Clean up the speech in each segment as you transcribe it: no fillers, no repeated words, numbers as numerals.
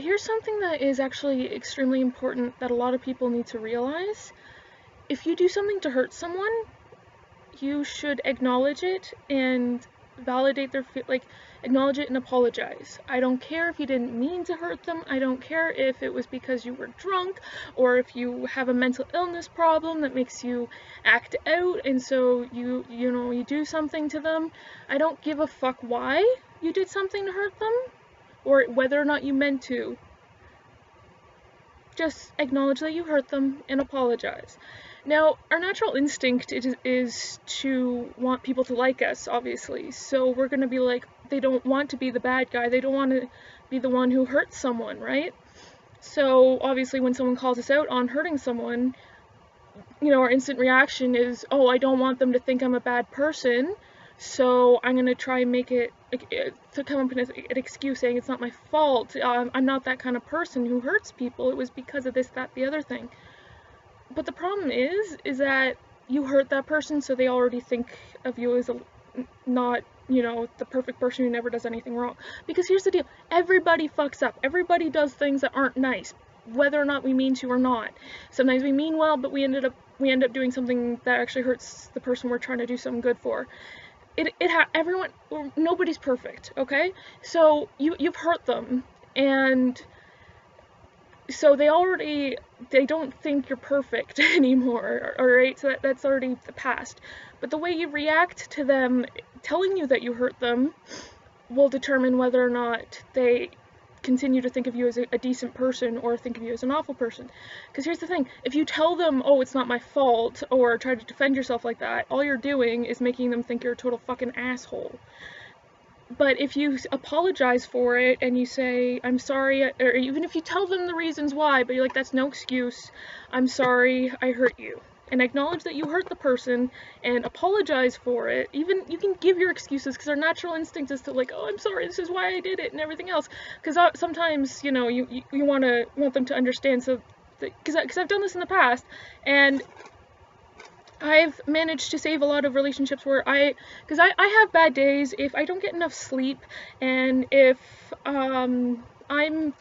Here's something that is actually extremely important that a lot of people need to realize. If you do something to hurt someone, you should acknowledge it and validate their acknowledge it and apologize. I don't care if you didn't mean to hurt them. I don't care if it was because you were drunk or if you have a mental illness problem that makes you act out and so you do something to them. I don't give a fuck why you did something to hurt them or whether or not you meant to. Just acknowledge that you hurt them and apologize. Now, our natural instinct is to want people to like us, obviously. So we're going to be like, they don't want to be the bad guy. They don't want to be the one who hurts someone, right? So obviously when someone calls us out on hurting someone, our instant reaction is, oh, I don't want them to think I'm a bad person. So I'm going to try and make it, to come up with an excuse saying it's not my fault. I'm not that kind of person who hurts people. It was because of this, that, the other thing. But the problem is that you hurt that person, so they already think of you as not, the perfect person who never does anything wrong. Because here's the deal. Everybody fucks up. Everybody does things that aren't nice, whether or not we mean to or not. Sometimes we mean well, but we end up doing something that actually hurts the person we're trying to do something good for. Nobody's perfect, okay? So you've hurt them, and so they don't think you're perfect anymore, alright? So that's already the past. But the way you react to them telling you that you hurt them will determine whether or not they continue to think of you as a decent person or think of you as an awful person. Because here's the thing, if you tell them, oh, it's not my fault, or try to defend yourself like that, all you're doing is making them think you're a total fucking asshole. But if you apologize for it and you say, I'm sorry, or even if you tell them the reasons why, but you're like, that's no excuse, I'm sorry, I hurt you. And acknowledge that you hurt the person and apologize for it. Even you can give your excuses because our natural instinct is to like, oh, I'm sorry, this is why I did it and everything else. Because sometimes, you want them to understand. So, because I've done this in the past, and I've managed to save a lot of relationships where because I have bad days if I don't get enough sleep, and if I'm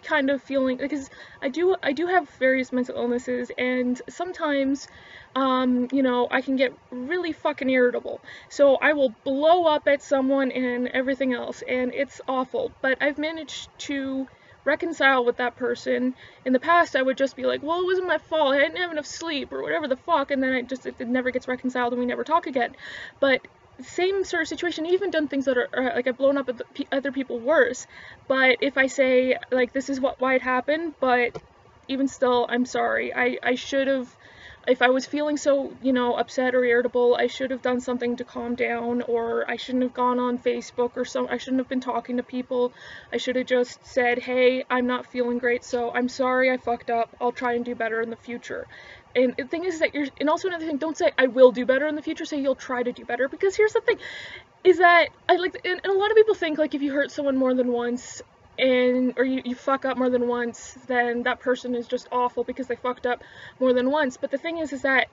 kind of feeling, because I do have various mental illnesses, and sometimes I can get really fucking irritable. So I will blow up at someone and everything else, and it's awful. But I've managed to reconcile with that person. In the past, I would just be like, well, it wasn't my fault, I didn't have enough sleep, or whatever the fuck, and then it never gets reconciled and we never talk again. But same sort of situation, even done things that are like I've blown up at other people worse. But if I say, like, this is why it happened, but even still, I'm sorry, I should have, if I was feeling so, upset or irritable, I should have done something to calm down, or I shouldn't have gone on Facebook I shouldn't have been talking to people. I should have just said, hey, I'm not feeling great, so I'm sorry I fucked up. I'll try and do better in the future. And the thing is that and also another thing, don't say I will do better in the future, say you'll try to do better, because here's the thing, is that and a lot of people think, like, if you hurt someone more than once, or you fuck up more than once, then that person is just awful because they fucked up more than once. But the thing is that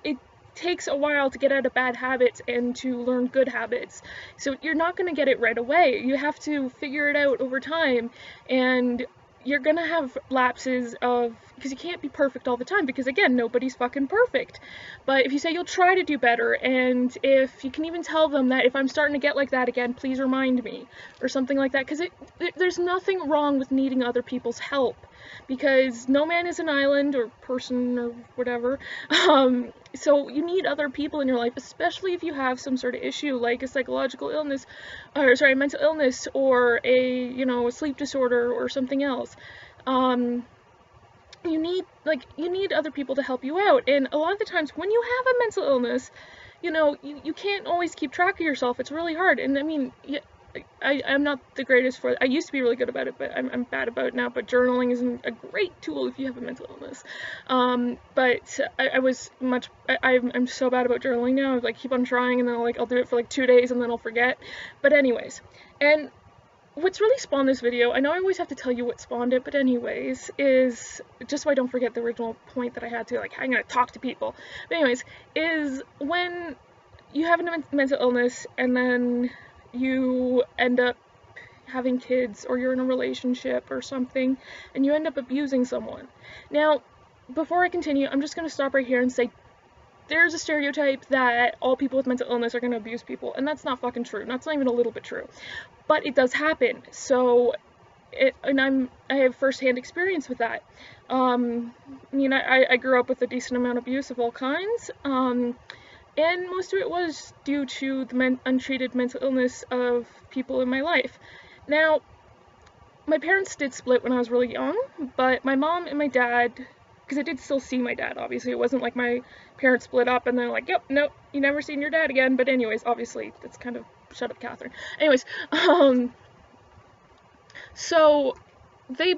it takes a while to get out of bad habits and to learn good habits. So you're not going to get it right away. You have to figure it out over time, and you're going to have lapses because you can't be perfect all the time, because again, nobody's fucking perfect. But if you say you'll try to do better, and if you can even tell them that if I'm starting to get like that again, please remind me, or something like that, because there's nothing wrong with needing other people's help, because no man is an island, or person, or whatever. So you need other people in your life, especially if you have some sort of issue like a psychological illness, mental illness, or a sleep disorder or something else. You need other people to help you out. And a lot of the times when you have a mental illness, you can't always keep track of yourself. It's really hard. And I mean, I'm not the greatest for it. I used to be really good about it, but I'm bad about it now. But journaling is a great tool if you have a mental illness. But I'm so bad about journaling now. I keep on trying, and then I'll do it for 2 days, and then I'll forget. But anyways, and what's really spawned this video, I know I always have to tell you what spawned it, but anyways, is, just so I don't forget the original point that I had to, I'm gonna talk to people. But anyways, is when you have a mental illness, and then you end up having kids or you're in a relationship or something and you end up abusing someone. Now, before I continue, I'm just going to stop right here and say there's a stereotype that all people with mental illness are going to abuse people, and that's not fucking true. That's not even a little bit true. But it does happen. So, I have firsthand experience with that. I grew up with a decent amount of abuse of all kinds. And most of it was due to the untreated mental illness of people in my life. Now, my parents did split when I was really young, but my mom and my dad, because I did still see my dad, obviously. It wasn't like my parents split up and they're like, yep, nope, you never seen your dad again. But anyways, obviously, that's kind of, shut up, Catherine. Anyways, so they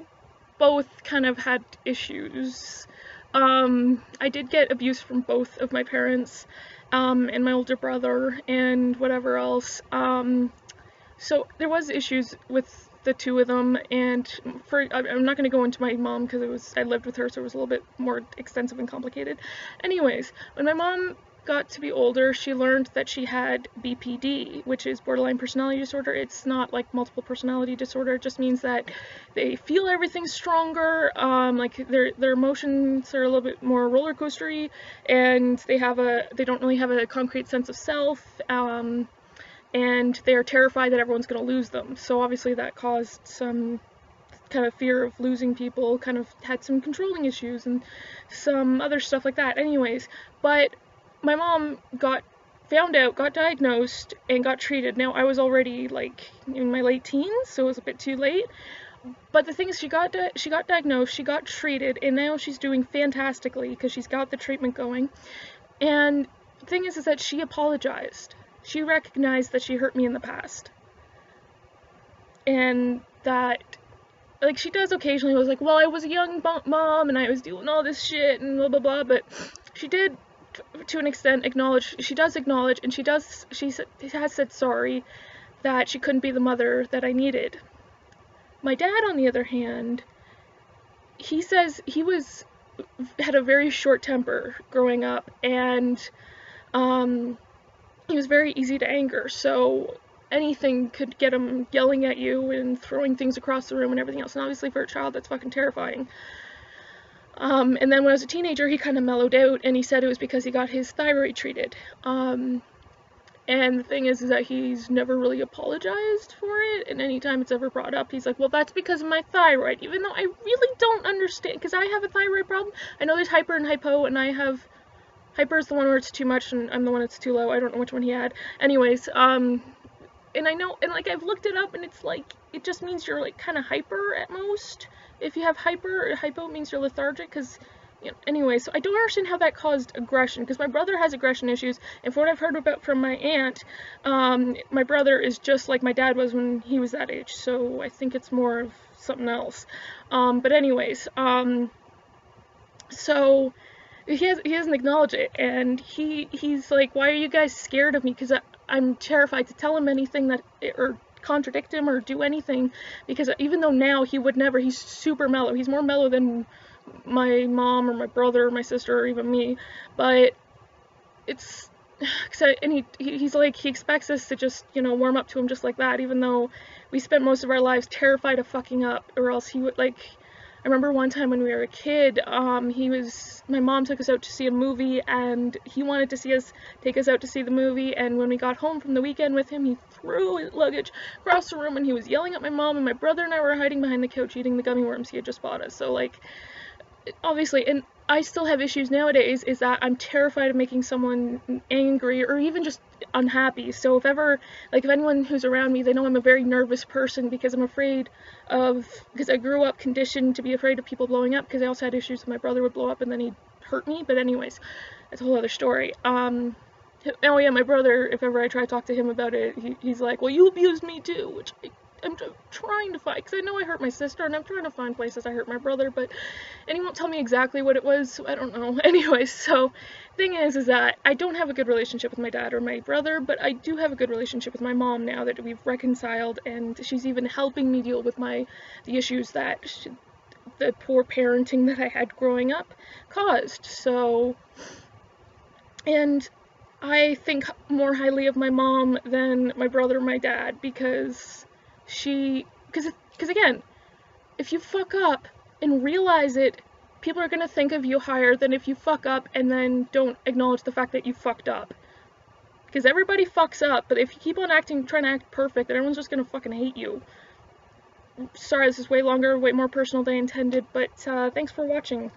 both kind of had issues. I did get abuse from both of my parents, and my older brother, and whatever else. So there was issues with the two of them, and I'm not going to go into my mom because I lived with her, so it was a little bit more extensive and complicated. Anyways, when my mom got to be older, she learned that she had BPD, which is borderline personality disorder. It's not like multiple personality disorder. It just means that they feel everything stronger, like their emotions are a little bit more roller coastery, and they don't really have a concrete sense of self, and they are terrified that everyone's going to lose them. So obviously that caused some kind of fear of losing people, kind of had some controlling issues and some other stuff like that. Anyways, but my mom got diagnosed, and got treated. Now, I was already, like, in my late teens, so it was a bit too late. But the thing is, she got diagnosed, she got treated, and now she's doing fantastically because she's got the treatment going. And the thing is that she apologized. She recognized that she hurt me in the past. And that, like, she does occasionally was like, well, I was a young mom, and I was doing all this shit, and blah, blah, blah, but she did, to an extent, acknowledge, and she has said sorry that she couldn't be the mother that I needed. My dad, on the other hand, he says he had a very short temper growing up, and he was very easy to anger, so anything could get him yelling at you and throwing things across the room and everything else, and obviously for a child that's fucking terrifying. And then when I was a teenager, he kind of mellowed out, and he said it was because he got his thyroid treated. And the thing is that he's never really apologized for it, and anytime it's ever brought up, he's like, well, that's because of my thyroid, even though I really don't understand, because I have a thyroid problem. I know there's hyper and hypo, and I have, hyper is the one where it's too much, and I'm the one that's too low. I don't know which one he had. Anyways, and I know, and like, I've looked it up, and it's like, it just means you're like kind of hyper at most. If you have hypo means you're lethargic, because, you know, anyway, so I don't understand how that caused aggression, because my brother has aggression issues, and from what I've heard about from my aunt, my brother is just like my dad was when he was that age, so I think it's more of something else. But anyways, so he doesn't acknowledge it, and he's like, why are you guys scared of me? Because I'm terrified to tell him anything or contradict him or do anything, because even though now he would never, he's super mellow, he's more mellow than my mom or my brother or my sister or even me, but it's, and he's like, he expects us to just, you know, warm up to him just like that, even though we spent most of our lives terrified of fucking up, or else he would, like, I remember one time when we were a kid, my mom took us out to see a movie, and he wanted to take us out to see the movie, and when we got home from the weekend with him, he threw his luggage across the room, and he was yelling at my mom, and my brother and I were hiding behind the couch eating the gummy worms he had just bought us. So, like, obviously, and I still have issues nowadays, is that I'm terrified of making someone angry or even just unhappy. So if anyone who's around me, they know I'm a very nervous person, because I'm afraid because I grew up conditioned to be afraid of people blowing up, because I also had issues with my brother would blow up and then he'd hurt me. But anyways, that's a whole other story. Oh yeah, my brother, if ever I try to talk to him about it, he's like, well, you abused me too, which I'm trying to find, because I know I hurt my sister, and I'm trying to find places I hurt my brother, and he won't tell me exactly what it was, so I don't know. Anyways, so, thing is that I don't have a good relationship with my dad or my brother, but I do have a good relationship with my mom now that we've reconciled, and she's even helping me deal with the issues that the poor parenting that I had growing up caused. So, and I think more highly of my mom than my brother or my dad, because because again, if you fuck up and realize it, people are gonna think of you higher than if you fuck up and then don't acknowledge the fact that you fucked up. Because everybody fucks up, but if you keep on trying to act perfect, then everyone's just gonna fucking hate you. Sorry, this is way longer, way more personal than I intended, but thanks for watching.